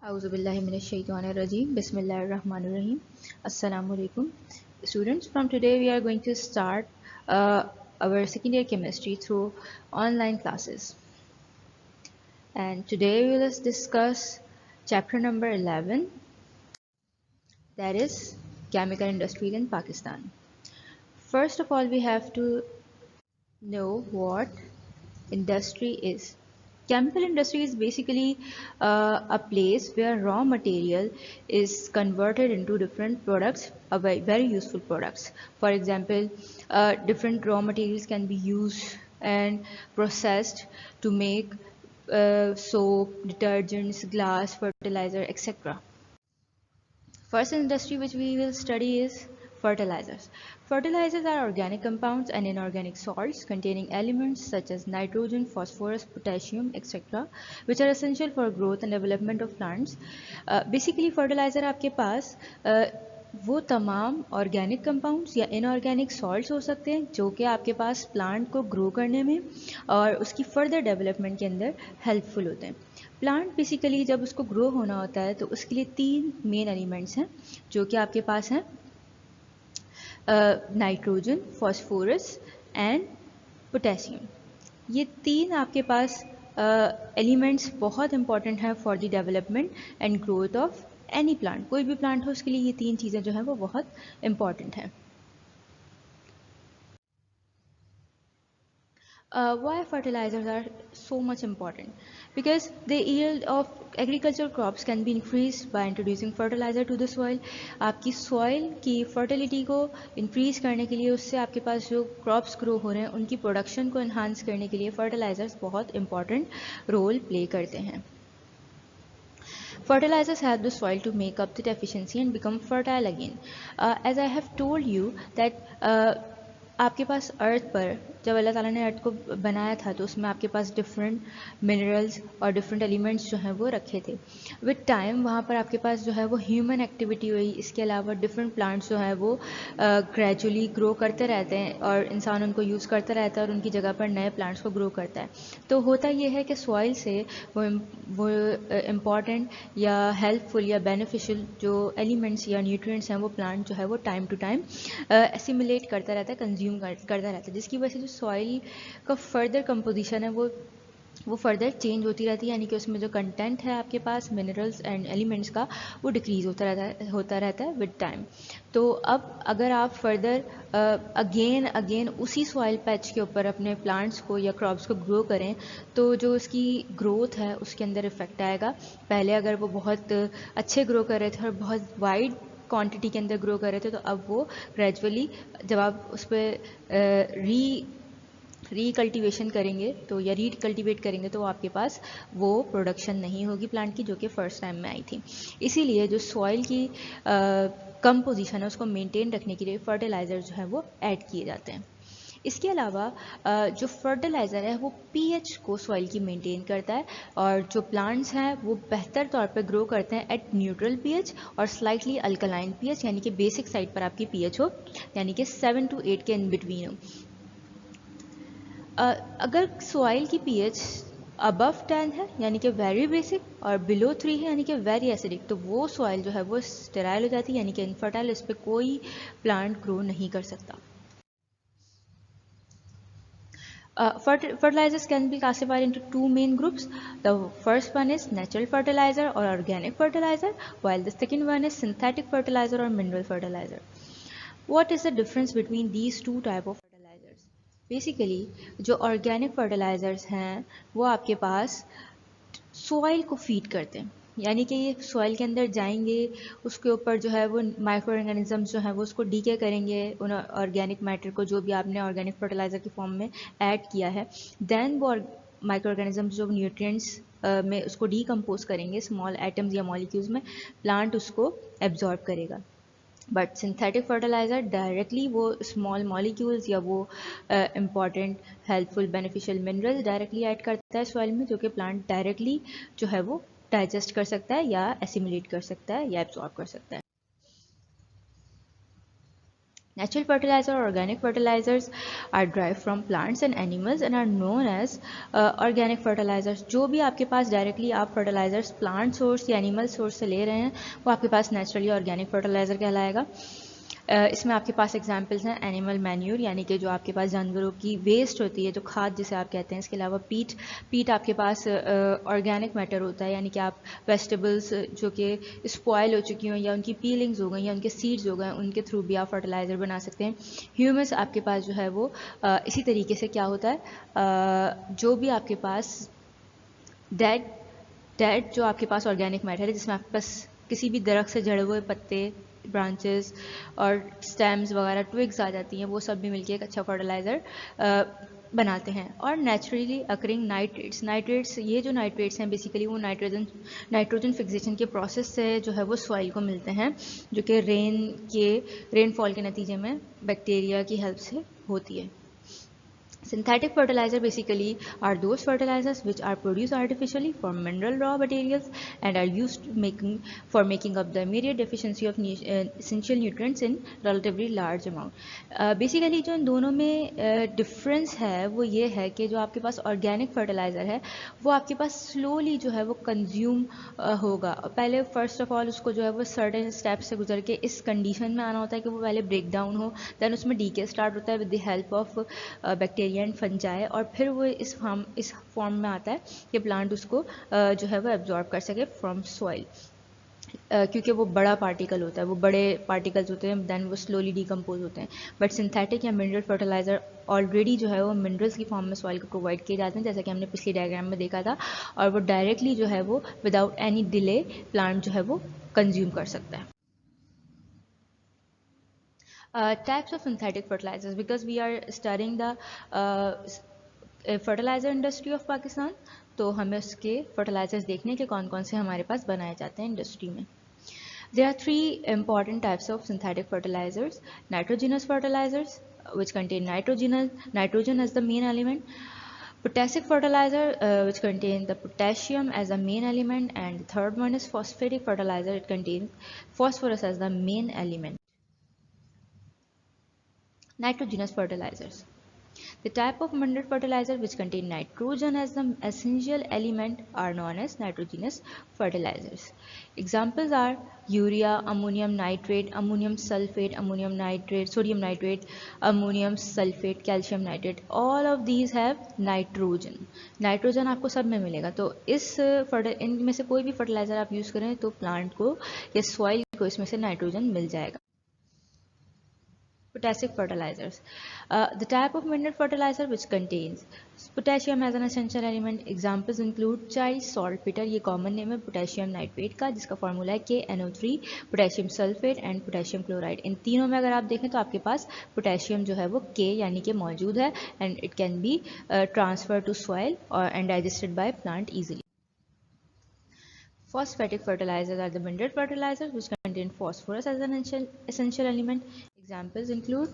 Auzubillahiminash-shaytanir-rajeem. Bismillahir-rahmanir-rahim. Assalamualaikum. Students, from today we are going to start our second year chemistry through online classes. And today we will discuss chapter number 11, that is chemical industry in Pakistan. First of all, we have to know what industry is. Chemical industry is basically a place where raw material is converted into different products, very useful products. For example, different raw materials can be used and processed to make soap, detergents, glass, fertilizer, etc. First industry which we will study is fertilizers. Fertilizers are organic compounds and inorganic salts containing elements such as nitrogen, phosphorus, potassium, etc., which are essential for growth and development of plants. Basically, fertilizer आपके पास वो तमाम organic compounds या inorganic salts हो सकते हैं जो कि आपके पास प्लांट को ग्रो करने में और उसकी फर्दर डेवलपमेंट के अंदर हेल्पफुल होते हैं. प्लांट बेसिकली जब उसको ग्रो होना होता है तो उसके लिए 3 मेन एलिमेंट्स हैं जो कि आपके पास हैं, नाइट्रोजन, फॉस्फोरस एंड पोटेशियम. ये 3 आपके पास एलिमेंट्स बहुत इंपॉर्टेंट हैं for the development and growth of any plant. कोई भी प्लांट हो उसके लिए ये 3 चीज़ें जो हैं वो बहुत इंपॉर्टेंट हैं. Why fertilizers are so much important? Because the yield of agricultural crops can be increased by introducing fertilizer to the soil. आपकी soil की fertility को increase करने के लिए, उससे आपके पास जो crops grow हो रहे हैं उनकी production को enhance करने के लिए fertilizers बहुत important role play करते हैं. Fertilizers help the soil to make up the deficiency and become fertile again. As I have told you that आपके पास अर्थ पर जब अल्लाह ताला ने अर्थ को बनाया था तो उसमें आपके पास डिफरेंट मिनरल्स और डिफरेंट एलिमेंट्स जो हैं वो रखे थे. विद टाइम वहाँ पर आपके पास जो है वो ह्यूमन एक्टिविटी हुई. इसके अलावा डिफरेंट प्लांट्स जो हैं वो ग्रेजुअली ग्रो करते रहते हैं और इंसान उनको यूज़ करता रहता है और उनकी जगह पर नए प्लांट्स को ग्रो करता है. तो होता ये है कि सॉइल से वो इम्पॉर्टेंट या हेल्पफुल या बेनिफिशियल जो एलिमेंट्स या न्यूट्रिएंट्स हैं वो प्लांट जो है वो टाइम टू टाइम एसिमुलेट करता रहता है, कंज्यूम करता रहता है, जिसकी वजह से जो सॉइल का फर्दर कंपोजिशन है वो फर्दर चेंज होती रहती है. यानी कि उसमें जो कंटेंट है आपके पास मिनरल्स एंड एलिमेंट्स का वो डिक्रीज होता रहता है विद टाइम. तो अब अगर आप फर्दर अगेन उसी सॉइल पैच के ऊपर अपने प्लांट्स को या क्रॉप्स को ग्रो करें तो जो उसकी ग्रोथ है उसके अंदर इफेक्ट आएगा. पहले अगर वो बहुत अच्छे ग्रो कर रहे थे और बहुत वाइड क्वांटिटी के अंदर ग्रो कर रहे थे तो अब वो ग्रेजुअली जब आप उस पर रीकल्टिवेशन करेंगे तो या रीकल्टिवेट करेंगे तो आपके पास वो प्रोडक्शन नहीं होगी प्लांट की जो कि फर्स्ट टाइम में आई थी. इसीलिए जो सॉइल की कंपोजिशन है उसको मेंटेन रखने के लिए फर्टिलाइज़र जो है वो ऐड किए जाते हैं. इसके अलावा जो फर्टिलाइज़र है वो पीएच को सॉइल की मेंटेन करता है और जो प्लांट्स हैं वो बेहतर तौर पे ग्रो करते हैं एट न्यूट्रल पीएच और स्लाइटली अल्कलाइन पीएच, यानी कि बेसिक साइड पर आपकी पीएच हो, यानी कि 7 to 8 के इन बिटवीन हो. अगर सॉइल की पीएच अबव 10 है यानी कि वेरी बेसिक और बिलो 3 है यानी कि वेरी एसिडिक, तो वो सॉइल जो है वो स्टेराइल हो जाती है, यानी कि इनफर्टाइल, इस पर कोई प्लांट ग्रो नहीं कर सकता. Fertilizers can be classified into 2 main groups. The first one is natural fertilizer or organic fertilizer, while the second one is synthetic fertilizer or mineral fertilizer. What is the difference between these two type of fertilizers? Basically, जो organic fertilizers हैं वो आपके पास soil को feed करते हैं, यानी कि ये सॉइल के अंदर जाएंगे, उसके ऊपर जो है वो माइक्रो ऑर्गेनिजम्स जो है वो उसको डीके करेंगे उन ऑर्गेनिक मैटर को जो भी आपने ऑर्गेनिक फर्टिलाइज़र की फॉर्म में ऐड किया है. देन वो माइक्रो ऑर्गेनिजम्स जो न्यूट्रिएंट्स में उसको डीकम्पोज करेंगे स्मॉल एटम्स या मॉलिक्यूल्स में, प्लांट उसको एब्जॉर्ब करेगा. बट सिंथेटिक फर्टिलाइज़र डायरेक्टली वो स्मॉल मॉलिक्यूल्स या वो important helpful beneficial minerals directly add करता है सॉइल में, जो कि प्लांट डायरेक्टली जो है वो डाइजेस्ट कर सकता है या एसिमुलेट कर सकता है या एब्जॉर्ब कर सकता है. Natural fertilizer or organic fertilizers are derived from plants and animals and are known as organic fertilizers. जो भी आपके पास डायरेक्टली आप फर्टिलाइजर्स प्लांट सोर्स या एनिमल सोर्स से ले रहे हैं वो आपके पास नेचुरली ऑर्गेनिक फर्टिलाइजर कहलाएगा. इसमें आपके पास एग्जांपल्स हैं एनिमल मैन्यूर यानी कि जो आपके पास जानवरों की वेस्ट होती है, जो खाद जिसे आप कहते हैं. इसके अलावा पीट आपके पास ऑर्गेनिक मैटर होता है, यानी कि आप वेजिटेबल्स जो कि स्पॉयल हो चुकी हों या उनकी पीलिंग्स हो गई या उनके सीड्स हो गए, उनके थ्रू भी आप फर्टिलाइज़र बना सकते हैं. ह्यूमस आपके पास जो है वो इसी तरीके से क्या होता है, जो भी आपके पास डेड जो आपके पास ऑर्गेनिक मैटर है, जिसमें आपके पास किसी भी दरख्त से झड़े हुए पत्ते, ब्रांचेस और स्टेम्स वगैरह, ट्विग्स आ जाती हैं, वो सब भी मिलके एक अच्छा फर्टिलाइज़र बनाते हैं. और नेचुरली अकरिंग नाइट्रेट्स ये जो नाइट्रेट्स हैं बेसिकली वो नाइट्रोजन फिक्सेशन के प्रोसेस से जो है वो सॉइल को मिलते हैं, जो कि रेनफॉल के नतीजे में बैक्टीरिया की हेल्प से होती है. Synthetic fertilizer basically are those fertilizers which are produced artificially from mineral raw materials and are used for making up the immediate deficiency of essential nutrients in relatively large amount. Basically जो इन दोनों में difference है वो ये है कि जो आपके पास organic fertilizer है वो आपके पास slowly जो है वो consume होगा. पहले first of all उसको जो है वो certain steps से गुजर के इस condition में आना होता है कि वो पहले break down हो, then उसमें decay start होता है with the help of bacteria and fungi, और फिर वो इस फॉर्म में आता है कि प्लांट उसको जो है वो एब्जॉर्ब कर सके फ्रॉम सॉइल, क्योंकि वो बड़ा पार्टिकल होता है, वो बड़े पार्टिकल्स होते हैं, देन वो स्लोली डिकम्पोज होते हैं. बट सिंथेटिक या मिनरल फर्टिलाइजर ऑलरेडी जो है वो मिनरल्स की फॉर्म में सॉइल को प्रोवाइड किए जाते हैं, जैसा कि हमने पिछली डायग्राम में देखा था, और वो डायरेक्टली जो है वो विदाउट एनी डिले प्लांट जो है वो कंज्यूम कर सकता है. Types of synthetic fertilizers, because we are studying the fertilizer industry of Pakistan, तो हमें उसके fertilizers देखने के कौन कौन से हमारे पास बनाए जाते हैं इंडस्ट्री में. There are three important types of synthetic fertilizers. Nitrogenous fertilizers, which contain nitrogen as the main element. Potassic fertilizer, which contain the potassium as the main element, and the third one is phosphatic fertilizer. It contains phosphorus as the main element. Nitrogenous fertilizers. The type of mineral fertilizer which contain nitrogen as the essential element are known as nitrogenous fertilizers. Examples are urea, ammonium nitrate, ammonium sulfate, ammonium nitrate, sodium nitrate, ammonium sulfate, calcium nitrate. All of these have nitrogen. Nitrogen आपको सब में मिलेगा, तो इनमें से कोई भी fertiliser आप यूज़ करें तो प्लांट को या सॉइल को इसमें से नाइट्रोजन मिल जाएगा. Potassic fertilizers. The type of mineral fertilizer which contains potassium as an essential element. Examples include chai, saltpeter, ये common name है potassium nitrate का, जिसका formula है KNO3, potassium sulfate and potassium chloride. इन तीनों में अगर आप देखें तो आपके पास potassium जो है वो K यानी कि मौजूद है, and it can be transferred to soil and digested by plant easily. Phosphatic fertilizers are the mineral fertilizers which contain phosphorus as an essential element. Examples include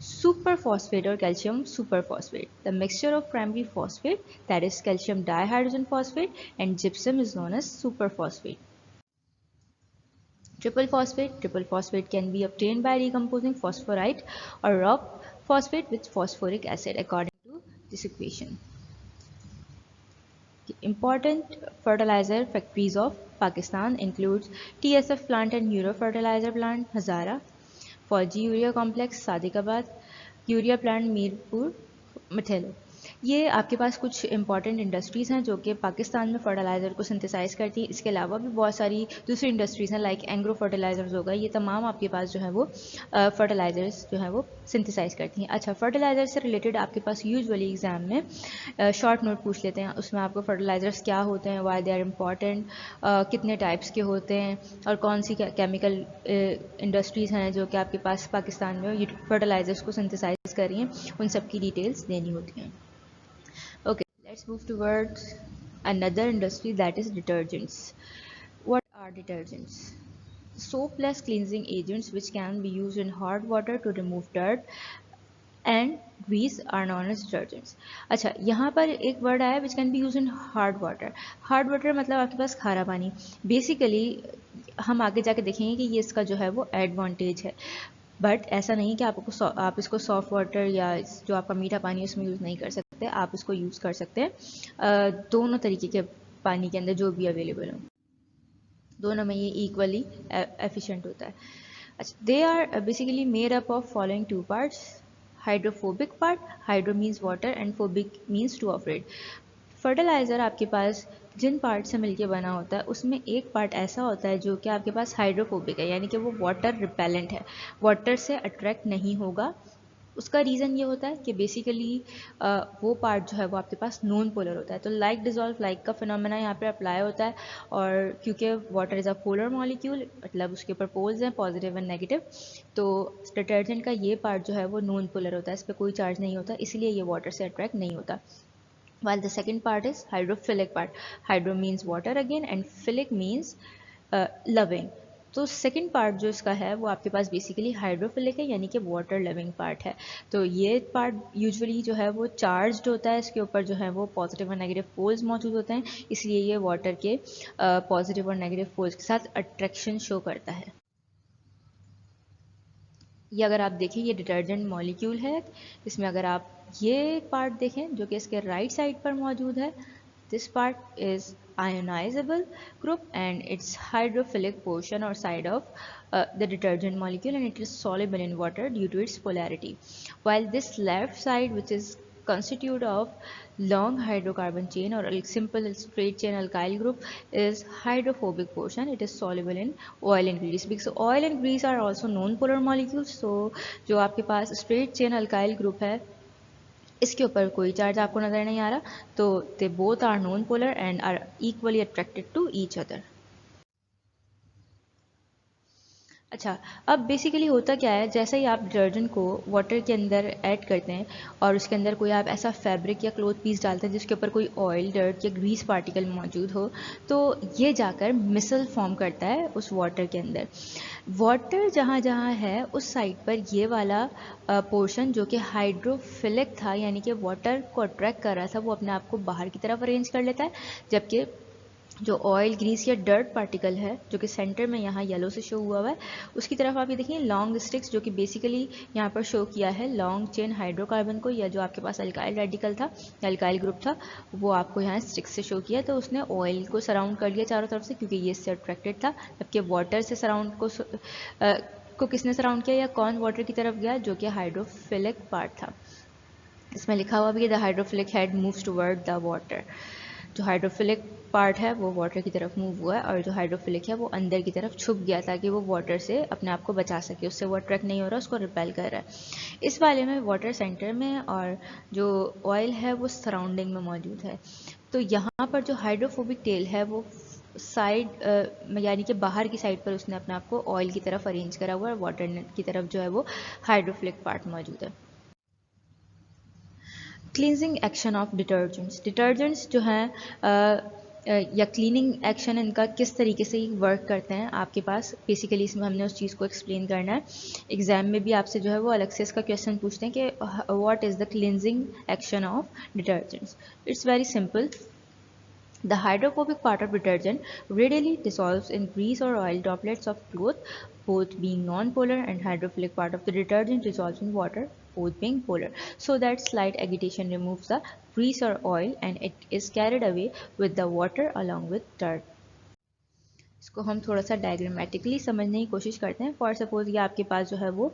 superphosphate or calcium superphosphate. The mixture of primary phosphate, that is calcium dihydrogen phosphate, and gypsum is known as superphosphate. Triple phosphate can be obtained by decomposing phosphorite or rock phosphate with phosphoric acid according to this equation. Important fertilizer factories of Pakistan includes TSF plant and Euro fertilizer plant Hazara, फौजी urea complex Sadiqabad, urea plant Mirpur Mathelo. ये आपके पास कुछ important industries हैं जो कि पाकिस्तान में fertiliser को सिंथेसाइज़ करती हैं. इसके अलावा भी बहुत सारी दूसरी इंडस्ट्रीज़ हैं, लाइक एंग्रो फर्टिलाइज़र्स होगा. ये तमाम आपके पास जो है वो फर्टिलाइज़र्स जो है वो सिंथेसाइज़ करती हैं. अच्छा, फर्टिलाइज़र से रिलेटेड आपके पास यूजुअली एग्ज़ाम में शॉर्ट नोट पूछ लेते हैं. उसमें आपको फर्टिलाइज़र्स क्या होते हैं, वाई दे आर इम्पॉर्टेंट, कितने टाइप्स के होते हैं, और कौन सी केमिकल इंडस्ट्रीज़ हैं जो कि आपके पास पाकिस्तान में फर्टिलाइज़र्स को सिंथेसाइज़ कर रही हैं, उन सब की डिटेल्स देनी होती हैं. Okay, let's move towards another industry, that is detergents. What are detergents? Soap-less cleansing agents which can be used in hot water to remove dirt and grease are known as detergents. अच्छा, यहाँ पर एक word आया which can be used in hard water. Hard water मतलब आपके पास खारा पानी. Basically हम आगे जाके देखेंगे कि ये इसका जो है वो एडवांटेज है. बट ऐसा नहीं कि आप इसको सॉफ्ट वाटर या जो आपका मीठा पानी है उसमें यूज़ नहीं कर सकते, आप इसको यूज़ कर सकते हैं दोनों तरीके के पानी के अंदर जो भी अवेलेबल हो, दोनों में ये इक्वली एफिशिएंट होता है। अच्छा, they are basically made up of following two parts, hydrophobic part, hydro means water and phobic means to afraid. Fertiliser आपके पास जिन पार्ट से मिलके बना होता है उसमें एक पार्ट ऐसा होता है जो कि आपके पास हाइड्रोफोबिक है, यानी कि वो वाटर रिपेलेंट है, वाटर से अट्रैक्ट नहीं होगा। उसका रीज़न ये होता है कि बेसिकली वो पार्ट जो है वो आपके पास नॉन पोलर होता है। तो लाइक डिजॉल्व लाइक का फिनोमेना यहाँ पे अप्लाई होता है, और क्योंकि water is a polar molecule, मतलब उसके ऊपर पोल्स हैं पॉजिटिव एंड नेगेटिव, तो डिटर्जेंट का ये पार्ट जो है वो नॉन पोलर होता है, इस पर कोई चार्ज नहीं होता, इसलिए ये वाटर से अट्रैक्ट नहीं होता। While the second part is hydrophilic part. Hydro means water again and philic means loving. तो सेकेंड पार्ट जो इसका है वो आपके पास बेसिकली हाइड्रोफिलिक है, यानी कि वाटर लविंग पार्ट है। तो ये पार्ट यूजुअली जो है वो चार्ज्ड होता है, इसके ऊपर जो है वो पॉजिटिव और नेगेटिव पोल्स मौजूद होते हैं, इसलिए ये वाटर के पॉजिटिव और नेगेटिव पोल्स के साथ अट्रैक्शन शो करता है। ये अगर आप देखें ये डिटर्जेंट मॉलिक्यूल है, इसमें अगर आप ये पार्ट देखें जो कि इसके राइट साइड पर मौजूद है, this part is ionizable group and its hydrophilic portion or side of the detergent molecule, and it is soluble in water due to its polarity, while this left side, which is constitute of long hydrocarbon chain or a simple straight chain alkyl group, is hydrophobic portion. It is soluble in oil and grease, because oil and grease are also non-polar molecules. So जो आपके पास straight chain alkyl group है इसके ऊपर कोई charge आपको नज़र नहीं आ रहा, तो they both are non polar and are equally attracted to each other. अच्छा, अब बेसिकली होता क्या है, जैसे ही आप डिटर्जेंट को वाटर के अंदर ऐड करते हैं और उसके अंदर कोई आप ऐसा फैब्रिक या क्लोथ पीस डालते हैं जिसके ऊपर कोई ऑयल, डर्ट या ग्रीस पार्टिकल मौजूद हो, तो ये जाकर मिसल फॉर्म करता है उस वाटर के अंदर। वाटर जहाँ जहाँ है उस साइड पर ये वाला पोर्शन जो कि हाइड्रोफिलिक था, यानी कि वाटर को अट्रैक्ट कर रहा था, वो अपने आप को बाहर की तरफ अरेंज कर लेता है, जबकि जो ऑयल, ग्रीस या डर्ट पार्टिकल है जो कि सेंटर में यहाँ येलो से शो हुआ है, उसकी तरफ आप ये देखिए लॉन्ग स्टिक्स, जो कि बेसिकली यहाँ पर शो किया है लॉन्ग चेन हाइड्रोकार्बन को, या जो आपके पास अल्काइल रेडिकल था, अल्काइल ग्रुप था, वो आपको यहाँ स्टिक्स से शो किया, तो उसने ऑयल को सराउंड कर लिया चारों तरफ से, क्योंकि ये इससे अट्रैक्टेड था, जबकि वाटर से सराउंड को किसने सराउंड किया, या कौन वाटर की तरफ गया, जो कि हाइड्रोफिलिक पार्ट था। इसमें लिखा हुआ भी है the hydrophilic head moves toward the water. जो हाइड्रोफिलिक पार्ट है वो वाटर की तरफ मूव हुआ है, और जो हाइड्रोफिलिक है वो अंदर की तरफ छुप गया ताकि वो वाटर से अपने आप को बचा सके, उससे वो अट्रैक्ट नहीं हो रहा, उसको रिपेल कर रहा है। इस वाले में वाटर सेंटर में और जो ऑयल है वो सराउंडिंग में मौजूद है। तो यहाँ पर जो हाइड्रोफोबिक टेल है वो साइड यानी कि बाहर की साइड पर उसने अपने आप को ऑयल की तरफ अरेंज करा हुआ है, वाटर की तरफ जो है वो हाइड्रोफिलिक पार्ट मौजूद है। क्लींजिंग एक्शन ऑफ डिटर्जेंट्स जो हैं या क्लीनिंग एक्शन इनका किस तरीके से वर्क करते हैं आपके पास, बेसिकली इसमें हमने उस चीज़ को एक्सप्लेन करना है। एग्जाम में भी आपसे जो है वो अलग से इसका क्वेश्चन पूछते हैं कि what is the cleansing action of detergents. It's very simple. The hydrophobic part of detergent readily dissolves in grease or oil droplets of cloth, both being non-polar, and hydrophilic part of the detergent dissolves in water, both being polar, so that slight agitation removes the grease or oil and it is carried away with the water along with dirt. इसको हम थोड़ा सा diagrammatically समझने की कोशिश करते हैं। For suppose ये आपके पास जो है वो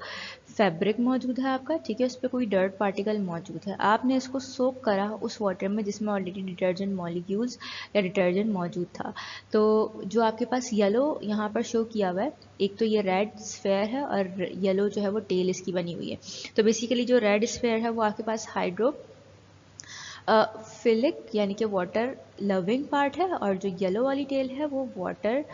फैब्रिक मौजूद है आपका, ठीक है, उस पर कोई डर्ट पार्टिकल मौजूद है, आपने इसको सोक करा उस वाटर में जिसमें ऑलरेडी डिटर्जेंट मॉलिक्यूल्स या डिटर्जेंट मौजूद था। तो जो आपके पास येलो यहाँ पर शो किया हुआ है, एक तो ये रेड स्फेयर है और येलो जो है वो टेल इसकी बनी हुई है। तो बेसिकली जो रेड स्फेयर है वो आपके पास फिलिक यानी कि वाटर लविंग पार्ट है, और जो येलो वाली टेल है वो वाटर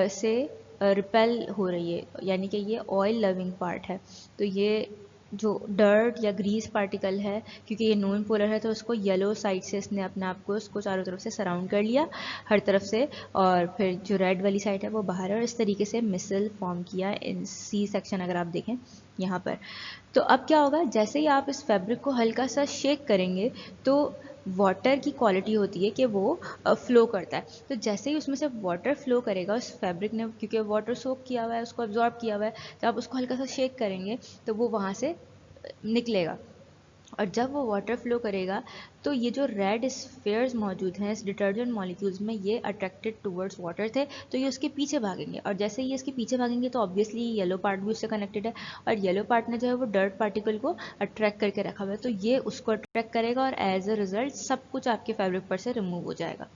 से रिपेल हो रही है, यानी कि ये ऑयल लविंग पार्ट है। तो ये जो डर्ट या ग्रीस पार्टिकल है, क्योंकि ये नॉन पोलर है, तो उसको येलो साइड से इसने अपने आप को उसको चारों तरफ से सराउंड कर लिया हर तरफ से, और फिर जो रेड वाली साइड है वो बाहर है, और इस तरीके से मिसल फॉर्म किया इन सी सेक्शन अगर आप देखें यहाँ पर। तो अब क्या होगा, जैसे ही आप इस फैब्रिक को हल्का सा शेक करेंगे तो वाटर की क्वालिटी होती है कि वो फ्लो करता है। तो जैसे ही उसमें से वाटर फ्लो करेगा उस फैब्रिक ने, क्योंकि वाटर सोक किया हुआ है, उसको अब्जॉर्ब किया हुआ है, जब आप उसको हल्का सा शेक करेंगे तो वो वहाँ से निकलेगा। और जब वो वाटर फ्लो करेगा तो ये जो रेड स्फेयर्स मौजूद हैं इस डिटर्जेंट मॉलिक्यूल्स में, ये अट्रैक्टेड टूवर्ड्स वाटर थे, तो ये उसके पीछे भागेंगे। और जैसे ही ये इसके पीछे भागेंगे तो ऑब्वियसली येलो पार्ट भी उससे कनेक्टेड है, और येलो पार्ट ने जो है वो डर्ट पार्टिकल को अट्रैक्ट करके रखा हुआ है, तो ये उसको अट्रैक्ट करेगा और एज अ रिजल्ट सब कुछ आपके फैब्रिक पर से रिमूव हो जाएगा।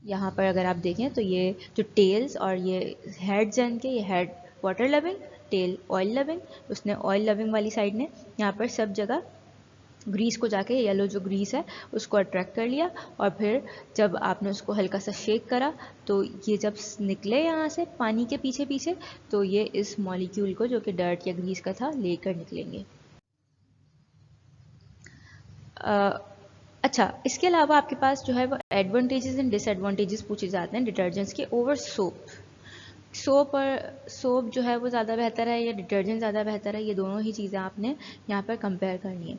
यहाँ पर अगर आप देखें तो ये जो टेल्स और ये हेड्स हैं इनके, ये head water loving, tail oil loving, उसने ऑयल लविंग वाली साइड ने यहाँ पर सब जगह ग्रीस को जाके, येलो जो ग्रीस है उसको अट्रैक्ट कर लिया। और फिर जब आपने उसको हल्का सा शेक करा तो ये जब निकले यहाँ से पानी के पीछे पीछे, तो ये इस मॉलिक्यूल को जो कि डर्ट या ग्रीस का था लेकर निकलेंगे। अच्छा, इसके अलावा आपके पास जो है वो एडवांटेजेस एंड डिसएडवांटेजेस पूछे जाते हैं डिटर्जेंट्स के ओवर सोप। सोप जो है वो ज़्यादा बेहतर है या डिटर्जेंट ज़्यादा बेहतर है, ये दोनों ही चीज़ें आपने यहाँ पर कंपेयर करनी है।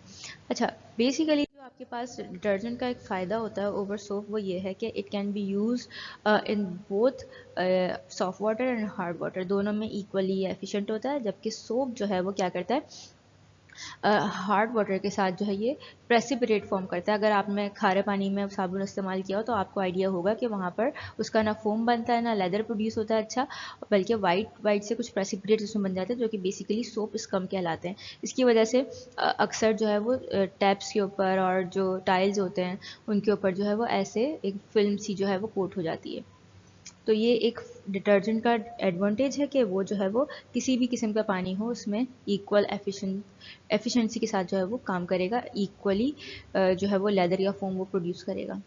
अच्छा, बेसिकली जो आपके पास डिटर्जेंट का एक फ़ायदा होता है ओवर सोप, वो ये है कि it can be use in both soft water and hard water, दोनों में इक्वली एफिशिएंट होता है। जबकि सोप जो है वो क्या करता है, हार्ड वाटर के साथ जो है ये प्रेसिपिटेट फॉर्म करता है। अगर आपने खारे पानी में साबुन इस्तेमाल किया हो तो आपको आइडिया होगा कि वहाँ पर उसका ना फोम बनता है ना लेदर प्रोड्यूस होता है अच्छा, बल्कि वाइट वाइट से कुछ प्रेसिपिटेट उसमें बन जाते हैं जो कि बेसिकली सोप स्कम कहलाते हैं। इसकी वजह से अक्सर जो है वो टैप्स के ऊपर और जो टाइल्स होते हैं उनके ऊपर जो है वो ऐसे एक फिल्म सी जो है वो कोट हो जाती है। तो ये एक डिटर्जेंट का एडवांटेज है कि वो जो है वो किसी भी किस्म का पानी हो उसमें इक्वल एफिशिएंसी के साथ जो है वो काम करेगा, इक्वली जो है वो लेदर या फोम वो प्रोड्यूस करेगा।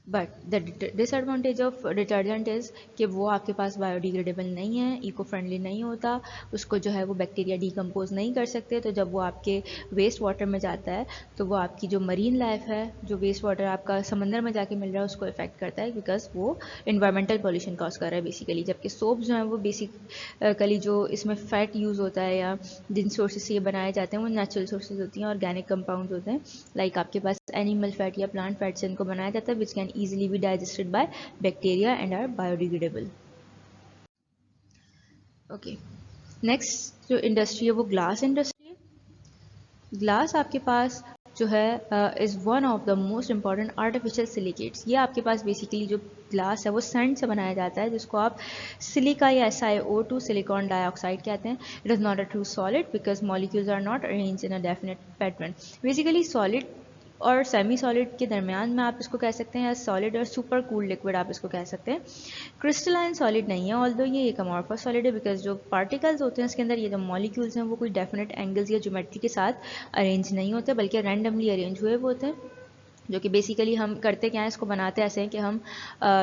But the disadvantage of detergent is कि वो आपके पास बायोडिग्रेडेबल नहीं है, इको फ्रेंडली नहीं होता, उसको जो है वो बैक्टीरिया डिकम्पोज नहीं कर सकते। तो जब वो आपके वेस्ट वाटर में जाता है तो वो आपकी जो मरीन लाइफ है, जो वेस्ट वाटर आपका समंदर में जाके मिल रहा है, उसको इफेक्ट करता है, बिकॉज वो इन्वायरमेंटल पॉल्यूशन कॉज कर रहा है बेसिकली। जबकि सोप जो है वो बेसिकली जो इसमें फैट यूज़ होता है या जिन सोर्सेज से ये बनाए जाते हैं वो नेचुरल सोर्सेज होती हैं, ऑर्गेनिक कंपाउंड होते हैं, लाइक आपके पास एनिमल फैट या प्लांट फैट से इनको बनाया जाता है, which can easily be digested by bacteria and are biodegradable. Okay, next जो इंडस्ट्री है वो ग्लास इंडस्ट्री है। ग्लास आपके पास जो है is one of the most important artificial silicates. ये आपके पास बेसिकली जो ग्लास है वो सैंड से बनाया जाता है, जिसको आप सिलिका या SiO2 सिलिकॉन डाइऑक्साइड कहते हैं। It is not a true solid because molecules are not arrange in a definite pattern. Basically solid और सेमी सॉलिड के दरमियान में आप इसको कह सकते हैं, या सॉलिड और सुपर कूल लिक्विड आप इसको कह सकते हैं। क्रिस्टलाइन सॉलिड नहीं है, ऑल्दो ये एक अमॉर्फस सॉलिड है, बिकॉज जो पार्टिकल्स होते हैं इसके अंदर, ये जो मॉलिक्यूल्स हैं वो कोई डेफिनेट एंगल्स या ज्योमेट्री के साथ अरेंज नहीं होते, बल्कि रैंडमली अरेंज हुए होते हैं। जो कि बेसिकली हम करते क्या है, इसको बनाते ऐसे हैं कि हम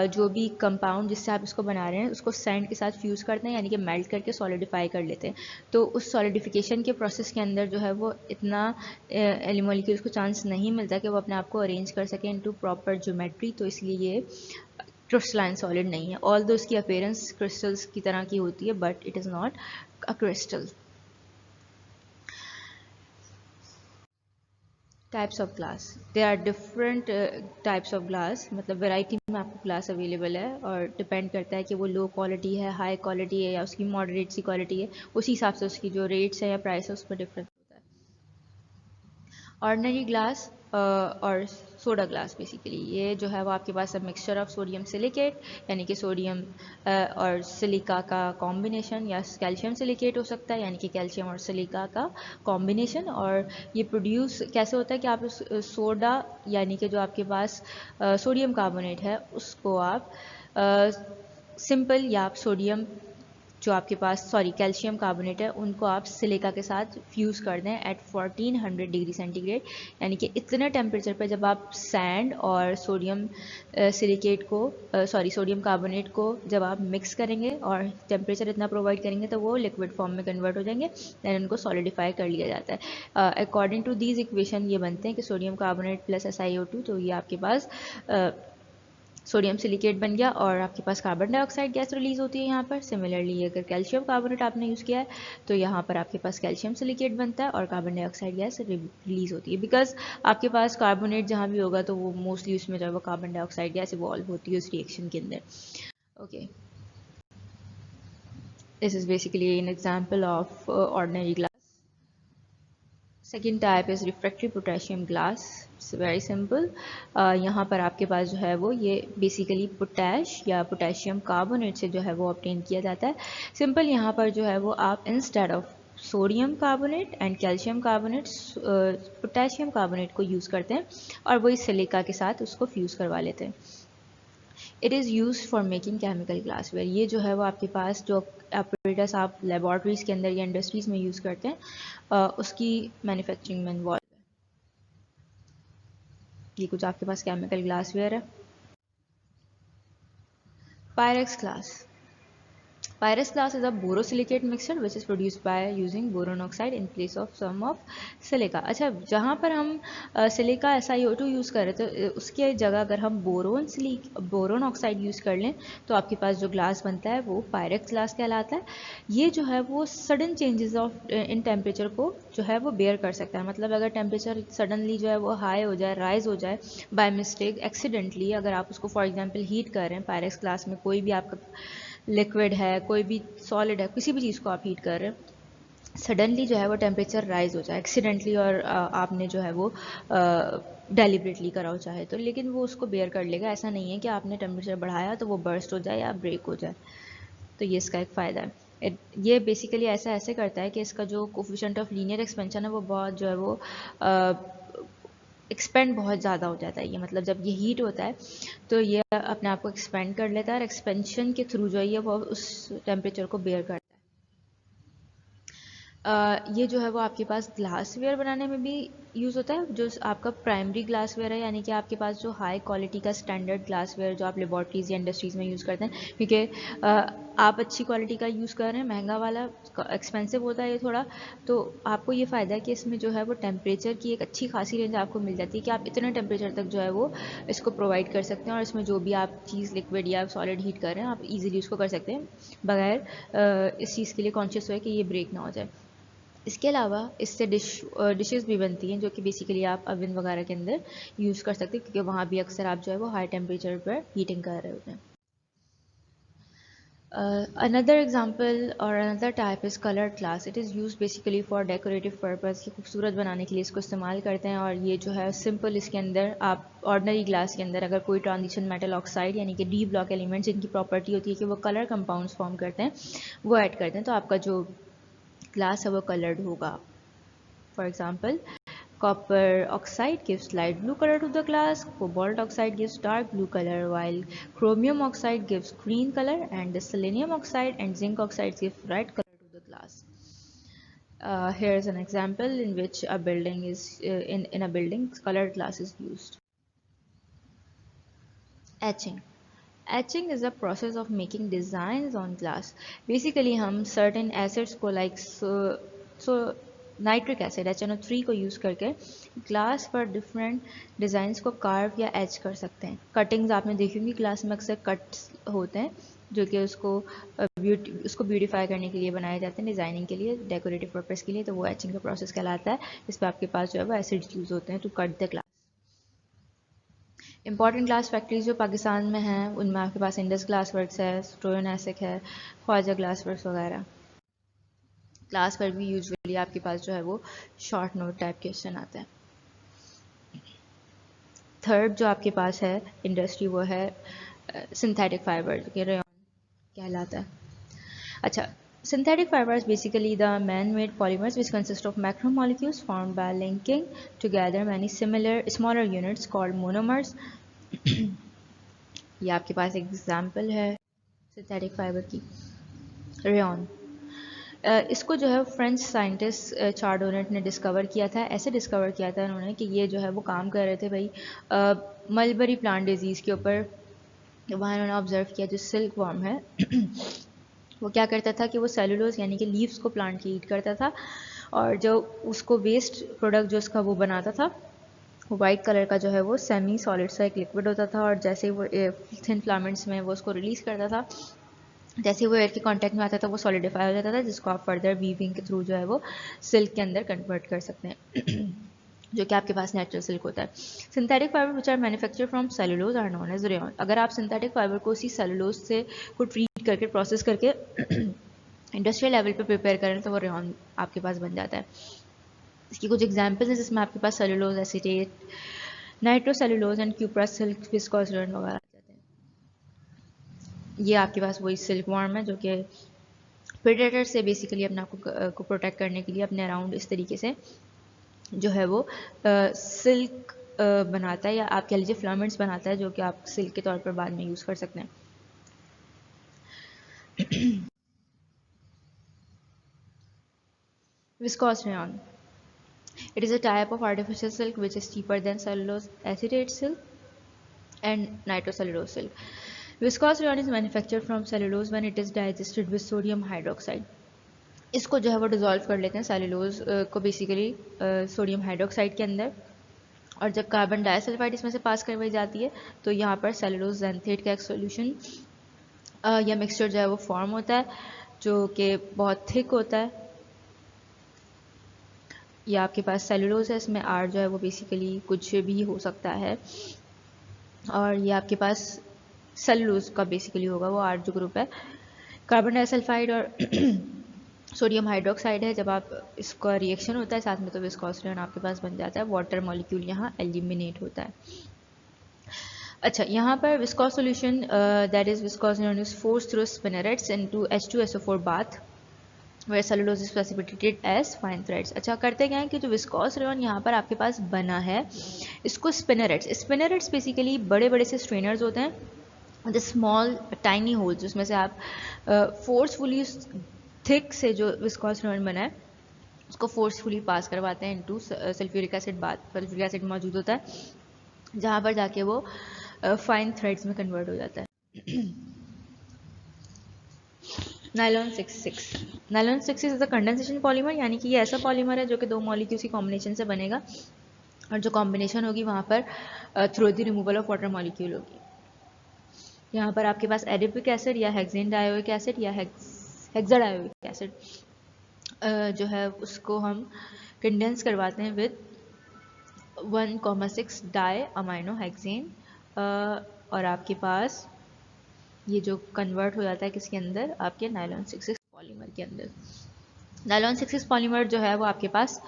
जो भी कंपाउंड जिससे आप इसको बना रहे हैं उसको सैंड के साथ फ्यूज़ करते हैं, यानी कि मेल्ट करके सॉलिडिफाई कर लेते हैं। तो उस सॉलिडिफिकेशन के प्रोसेस के अंदर जो है वो इतना मॉलिक्यूल्स को चांस नहीं मिलता कि वो अपने आप को अरेंज कर सकें इनटू प्रॉपर ज्योमेट्री, तो इसलिए ये क्रिस्टलाइन सॉलिड नहीं है। ऑल दो इसकी अपीयरेंस क्रिस्टल्स की तरह की होती है, but it is not a crystal. Types of glass, there are different types of glass, मतलब वेराइटी में आपको ग्लास अवेलेबल है, और डिपेंड करता है कि वो लो क्वालिटी है, हाई क्वालिटी है, या उसकी मॉडरेट सी क्वालिटी है, उसी हिसाब से उसकी जो रेट्स है या प्राइस है उसमें डिफरेंस होता है। ऑर्डिनरी ग्लास और सोडा ग्लास, बेसिकली ये जो है वो आपके पास है मिक्सचर ऑफ सोडियम सिलिकेट, यानी कि सोडियम और सिलिका का कॉम्बिनेशन, या कैल्शियम सिलिकेट हो सकता है, यानी कि कैल्शियम और सिलिका का कॉम्बिनेशन। और ये प्रोड्यूस कैसे होता है कि आप उस सोडा, यानी कि जो आपके पास सोडियम कार्बोनेट है, उसको आप सिंपल या आप सोडियम जो आपके पास कैल्शियम कार्बोनेट है उनको आप सिलिका के साथ फ्यूज़ कर दें एट 1400 डिग्री सेंटीग्रेड, यानी कि इतने टेम्परेचर पर जब आप सैंड और सोडियम सिलिकेट को सोडियम कार्बोनेट को जब आप मिक्स करेंगे और टेम्परेचर इतना प्रोवाइड करेंगे तो वो लिक्विड फॉर्म में कन्वर्ट हो जाएंगे, दैन उनको सॉलिडिफाई कर लिया जाता है। अकॉर्डिंग टू दीज इक्वेशन ये बनते हैं कि सोडियम कार्बोनेट प्लस SiO2, तो ये आपके पास सोडियम सिलिकेट बन गया और आपके पास कार्बन डाइऑक्साइड गैस रिलीज होती है यहाँ पर। सिमिलरली अगर कैल्शियम कार्बोनेट आपने यूज़ किया है तो यहाँ पर आपके पास कैल्शियम सिलिकेट बनता है और कार्बन डाइऑक्साइड गैस रिलीज होती है। बिकॉज आपके पास कार्बोनेट जहाँ भी होगा तो वो मोस्टली उसमें जो है वो कार्बन डाइऑक्साइड गैस इवॉल्व होती है उस रिएक्शन के अंदर। Okay, this is basically an example of ordinary glass. Second type is refractory potassium glass. It's very simple. यहाँ पर आपके पास जो है वो ये बेसिकली पोटैश या पोटेशियम कार्बोनेट से जो है वो ऑब्टेन किया जाता है। सिंपल यहाँ पर जो है वो आप instead of sodium carbonate and calcium carbonate potassium carbonate को यूज़ करते हैं और वही सिलिका के साथ उसको फ्यूज़ करवा लेते हैं। It is use for making chemical glassware. ये जो है वो आपके पास जो ऑपरेटर्स आप लेबॉर्ट्रीज के अंदर या इंडस्ट्रीज़ में यूज़ करते हैं उसकी मैन्युफैक्चरिंग में इन्वॉल्व है। ये कुछ आपके पास केमिकल ग्लासवेयर है। Pyrex glass. Pyrex glass is a borosilicate mixture which is produced by using boron oxide in place of some of silica। अच्छा, जहाँ पर हम सिलिका SiO2 यूज़ कर रहे थे उसके जगह अगर हम बोरोन ऑक्साइड यूज़ कर लें तो आपके पास जो ग्लास बनता है वो पायरेक्स ग्लास कहलाता है। ये जो है वो sudden changes of in temperature को जो है वो बेयर कर सकता है। मतलब अगर टेम्परेचर सडनली जो है वो हाई हो जाए, राइज हो जाए बाय मिस्टेक एक्सीडेंटली, अगर आप उसको फॉर एग्जांपल हीट कर रहे हैं पायरेक्स ग्लास में, कोई भी आपका लिक्विड है, कोई भी सॉलिड है, किसी भी चीज़ को आप हीट कर रहे हैं, सडनली जो है वो टेम्परेचर राइज हो जाए एक्सीडेंटली और आपने जो है वो डेलिबरेटली करा हो चाहे तो, लेकिन वो उसको बेयर कर लेगा। ऐसा नहीं है कि आपने टेम्परेचर बढ़ाया तो वो बर्स्ट हो जाए या ब्रेक हो जाए। तो ये इसका एक फ़ायदा है। ये बेसिकली ऐसे करता है कि इसका जो कोफिशिएंट ऑफ लीनियर एक्सपेंशन है वो बहुत जो है वो एक्सपेंड बहुत ज़्यादा हो जाता है। ये मतलब जब ये हीट होता है तो ये अपने आप को एक्सपेंड कर लेता है और एक्सपेंशन के थ्रू जो है वो उस टेम्परेचर को बेयर करता है। ये जो है वो आपके पास ग्लासवेयर बनाने में भी यूज़ होता है। जो आपका प्राइमरी ग्लासवेयर है, यानी कि आपके पास जो हाई क्वालिटी का स्टैंडर्ड ग्लासवेयर जो आप लेबॉर्ट्रीज़ या इंडस्ट्रीज़ में यूज़ करते हैं, क्योंकि आप अच्छी क्वालिटी का यूज़ कर रहे हैं, महंगा वाला एक्सपेंसिव होता है ये थोड़ा, तो आपको ये फ़ायदा है कि इसमें जो है वो टेम्परेचर की एक अच्छी खासी रेंज आपको मिल जाती है कि आप इतने टेम्परेचर तक जो है वो इसको प्रोवाइड कर सकते हैं और इसमें जो भी आप चीज़ लिक्विड या सॉलिड हीट कर रहे हैं आप ईजिली उसको कर सकते हैं बगैर इस चीज़ के लिए कॉन्शियस हुए कि ये ब्रेक ना हो जाए। इसके अलावा इससे डिशेस भी बनती हैं जो कि बेसिकली आप अवन वगैरह के अंदर यूज़ कर सकते हैं, क्योंकि वहाँ भी अक्सर आप जो है वो हाई टेम्परेचर पर हीटिंग कर रहे होते हैं। अनदर एग्जाम्पल और another type is coloured glass. It is use basically for decorative purpose, ये खूबसूरत बनाने के लिए इसको इस्तेमाल करते हैं। और ये जो है सिंपल, इसके अंदर आप ऑर्डनरी ग्लास के अंदर अगर कोई ट्रांजिशन मेटल ऑक्साइड यानी कि डी ब्लॉक एलिमेंट्स जिनकी प्रॉपर्टी होती है कि वो कलर कंपाउंड्स फॉर्म करते हैं वो ऐड करते हैं, तो आपका जो ग्लास है वो कलर्ड होगा। For example, copper oxide gives light blue color to the glass, cobalt oxide gives dark blue color, while chromium oxide gives green color, and the selenium oxide and zinc oxide give red color to the glass. Here is an example in which a building is in a building colored glass is used. Etching. Etching is a process of making designs on glass. Basically हम certain acids को like so nitric acid HNO3 को use करके glass पर different designs को curve या H कर सकते हैं। कटिंग्स आपने देखी होंगी, ग्लास में अक्सर कट्स होते हैं जो कि उसको ब्यूटीफाई करने के लिए बनाए जाते हैं, डिज़ाइनिंग के लिए, डेकोरेटिव पर्पज़ के लिए, तो वो एचिंग का प्रोसेस कहलाता है। इस पर आपके पास जो है वो एसिड्स यूज़ होते हैं to cut the glass. Important glass factories जो पाकिस्तान में हैं उनमें आपके पास इंडस ग्लास वर्क्स है, स्ट्रोनासिक है, ख्वाजा ग्लास वर्क्स वगैरह। क्लास पर भी यूजुअली आपके पास जो है वो शॉर्ट नोट टाइप क्वेश्चन आता है। थर्ड जो आपके पास है इंडस्ट्री वो है सिंथेटिक फाइबर, जो कि रेयॉन कहलाता है। अच्छा, synthetic fibers basically the man-made polymers which consist of macromolecules formed by linking together many smaller units called monomers. ये आपके पास एग्जाम्पल है सिंथेटिक फाइबर की, रेयॉन। इसको जो है फ्रेंच साइंटिस्ट चार्डोनेट ने डिस्कवर किया था। ऐसे डिस्कवर किया था उन्होंने कि ये जो है वो काम कर रहे थे भाई मलबरी प्लांट डिजीज़ के ऊपर। वहाँ उन्होंने ऑब्जर्व किया जो सिल्क वर्म है वो क्या करता था कि वो सेलुलोज यानी कि लीव्स को प्लांट की ईट करता था और जो उसको वेस्ट प्रोडक्ट जो उसका वो बनाता था वाइट कलर का जो है वो सेमी सॉलिड सा एक लिक्विड होता था, और जैसे ही वो थिन फिलामेंट्स में वो उसको रिलीज़ करता था, जैसे ही वो एयर के कांटेक्ट में आता था वो सॉलिडिफाई हो जाता था, जिसको आप फर्दर वीविंग के थ्रू जो है वो सिल्क के अंदर कन्वर्ट कर सकते हैं जो कि आपके पास नेचुरल सिल्क होता है। Synthetic fibre which are manufacture from cellulose are known as rayon. अगर आप सिंथेटिक फाइबर को उसी सेलुलोज से को ट्रीट करके प्रोसेस करके इंडस्ट्रियल लेवल पे प्रिपेयर करें तो वो रेयन आपके पास बन जाता है। इसकी कुछ एग्जांपल्स हैं जिसमें आपके पास cellulose acetate, nitrocellulose and cupra silk, viscose rayon वगैरह आ जाते हैं। ये आपके पास वही सिल्क वॉर्म है जो कि प्रेडेटर से बेसिकली अपने आप को प्रोटेक्ट करने के लिए अपने अराउंड इस तरीके से जो है वो सिल्क बनाता है, या आप कह लीजिए फिलामेंट्स बनाता है, जो कि आप सिल्क के तौर पर बाद में यूज़ कर सकते हैं। Viscose rayon, it is a type of artificial silk which is cheaper than cellulose acetate silk and nitrocellulose silk. Viscose rayon is manufactured from cellulose when it is digested with sodium hydroxide. इसको जो है वो dissolve कर लेते हैं cellulose को basically sodium hydroxide के अंदर, और जब कार्बन डाइसल्फाइड इसमें से पास करवाई जाती है तो यहाँ पर सेलुलोज ज़ैंथेट का एक सोल्यूशन या मिक्सचर जो है वो फॉर्म होता है, जो कि बहुत थिक होता है। या आपके पास सेलुलोज है, इसमें आर जो है वो बेसिकली कुछ भी हो सकता है, और ये आपके पास सेलुलोज का बेसिकली होगा वो आर जो ग्रुप है। कार्बन डाइसल्फाइड और सोडियम हाइड्रोक्साइड है, जब आप इसका रिएक्शन होता है साथ में तो विस्कोस रेयन आपके पास बन जाता है, वाटर मॉलिक्यूल यहाँ एलिमिनेट होता है। अच्छा, यहाँ पर viscose solution that is viscose rayon is forced through spinnerets into H2SO4 bath where cellulose is precipitated as fine threads। अच्छा, करते क्या है कि जो विस्कोस रेयन यहाँ पर आपके पास बना है, इसको स्पिनरेट्स बेसिकली बड़े बड़े से स्ट्रेनर्स होते हैं, द स्मॉल टाइनी होल्स, जिसमें से आप फोर्सफुली थिक से जो विस्कोस रेयन बना है उसको फोर्सफुली पास करवाते हैं into sulphuric acid bath. Sulphuric acid मौजूद होता है जहाँ पर जाके वो फाइन थ्रेड्स में कन्वर्ट हो जाता है। Nylon 66 is a condensation polymer, यानी कि ये ऐसा पॉलीमर है जो कि दो मॉलिक्यूल्स की कॉम्बिनेशन से बनेगा, और जो कॉम्बिनेशन होगी वहाँ पर through the removal of water molecule होगी। यहाँ पर आपके पास एडिपिक एसिड या हेक्सेन डायोइक एसिड या हेक्साडायोइक एसिड जो है उसको हम कंडेंस करवाते हैं विद 1,6 डाई अमाइनो हेक्सेन, और आपके पास ये जो कन्वर्ट हो जाता है किसके अंदर, आपके नायलॉन 66 पॉलीमर के अंदर। नायलॉन 66 पॉलीमर जो है वो आपके पास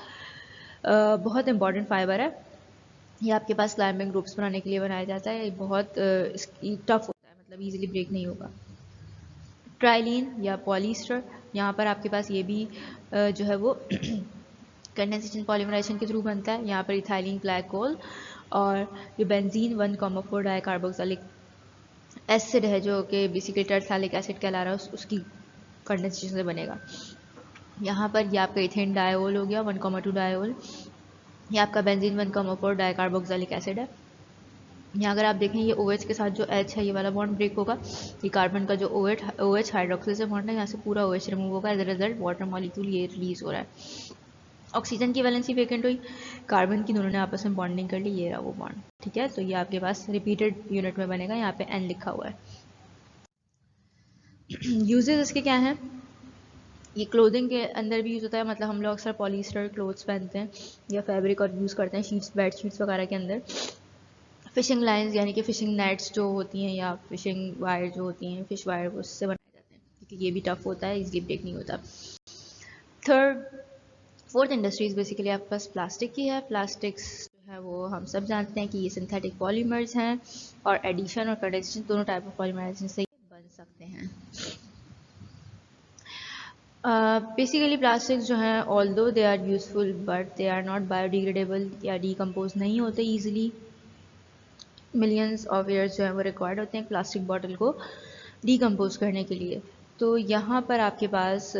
बहुत इंपॉर्टेंट फाइबर है, ये आपके पास क्लाइंबिंग ग्रुप्स बनाने के लिए बनाया जाता है। ये बहुत इसकी टफ होता है, मतलब इजीली ब्रेक नहीं होगा। ट्राइलिन या पॉलीस्टर, यहाँ पर आपके पास ये भी जो है वो कंडेंसेशन पॉलीमराइजेशन के थ्रू बनता है। यहाँ पर इथाइलिन ग्लाइकोल और ये बेंजीन 1,4 डाइकार्बोक्सिलिक एसिड है जो कि बेसिकली टरथैलिक एसिड कहला रहा है, उसकी कंडेंसेशन से बनेगा। यहाँ पर ये आपका इथेन डायोल हो गया 1,2 डायोल, ये आपका बेंजीन 1,4 डाइकार्बोक्सिलिक एसिड है। यहाँ अगर आप देखें ये OH के साथ जो H है ये वाला बॉन्ड ब्रेक होगा, ये कार्बन का जो OH हाइड्रोक्सिल से बॉन्ड है यहाँ से पूरा OH रिमूव होगा, as a result water molecule ये रिलीज हो रहा है। ऑक्सीजन की वैलेंसी वेकेंट हुई, कार्बन की दोनों ने आपस में बॉन्डिंग कर ली, ये रहा वो बॉन्ड, ठीक है। तो ये आपके पास रिपीटेड यूनिट में बनेगा, यहाँ पे N लिखा हुआ है। यूजेस इसके क्या हैं, ये क्लोथिंग के अंदर भी यूज़ होता है, मतलब हम लोग अक्सर पॉलीस्टर क्लोथ्स पहनते हैं या फैब्रिक और यूज़ करते हैं शीट्स, बेड शीट्स वगैरह के अंदर। फिशिंग लाइन्स यानी कि फिशिंग नेट्स जो होती हैं या फिशिंग वायर जो होती हैं, फिश वायर, वो उससे बनाए जाते हैं क्योंकि ये भी टफ होता है, इजीली ब्रेक नहीं होता। फोर्थ इंडस्ट्रीज बेसिकली आपके पास प्लास्टिक की है। प्लास्टिक्स जो है वो हम सब जानते हैं कि ये सिंथेटिक पॉलीमर्स हैं, और एडिशन और कंडेंसेशन दोनों टाइप ऑफ पॉलीमराइजेशन से बन सकते हैं। बेसिकली प्लास्टिक्स जो हैं although they are useful but they are not biodegradable या डीकम्पोज नहीं होते ईजिली। मिलियंस ऑफ ईयर्स जो है वो रिक्वायर्ड होते हैं प्लास्टिक बॉटल को डीकम्पोज करने के लिए। तो यहाँ पर आपके पास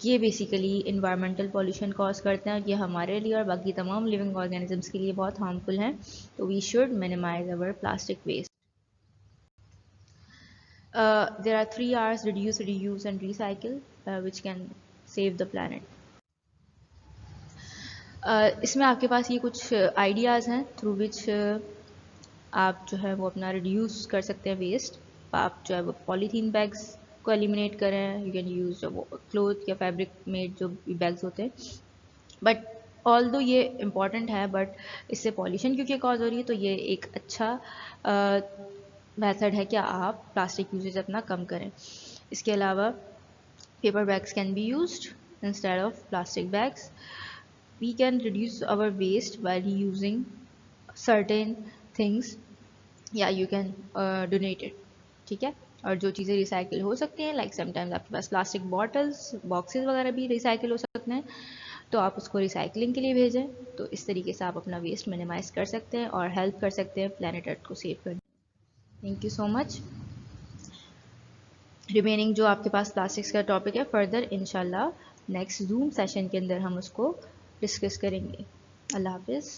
ये बेसिकली इन्वायरमेंटल पॉल्यूशन कॉज करते हैं, और ये हमारे लिए और बाकी तमाम लिविंग ऑर्गेनिजम्स के लिए बहुत हार्मफुल हैं। तो we should minimise our plastic waste. There are 3 R's: reduce, reuse and recycle, which can save the planet. इसमें आपके पास ये कुछ आइडियाज़ हैं थ्रू विच आप जो है वो अपना रिड्यूस कर सकते हैं वेस्ट। आप जो है वो पॉलीथीन बैग्स को एलिमिनेट करें। यू कैन यूज़ जो वो क्लोथ या फैब्रिक मेड जो बैग्स होते हैं। बट ऑल दो ये इम्पॉर्टेंट है, बट इससे पॉल्यूशन क्योंकि कॉज हो रही है, तो ये एक अच्छा मेथड है कि आप प्लास्टिक यूजेज अपना कम करें। इसके अलावा paper bags can be used instead of plastic bags. We can reduce our waste by reusing certain things, या you can donate it, ठीक है। और जो चीज़ें रिसाइकिल हो सकती हैं, लाइक समटाइम्स आपके पास प्लास्टिक बॉटल्स बॉक्सेस वगैरह भी रिसाइकिल हो सकते हैं, तो आप उसको रिसाइकलिंग के लिए भेजें। तो इस तरीके से आप अपना वेस्ट मिनिमाइज कर सकते हैं और हेल्प कर सकते हैं प्लानट अर्थ को सेव करने। Thank you so much. Remaining जो आपके पास प्लास्टिक्स का टॉपिक है, फर्दर इंशाल्लाह नेक्स्ट जूम सेशन के अंदर हम उसको डिस्कस करेंगे। अल्लाह हाफिज़।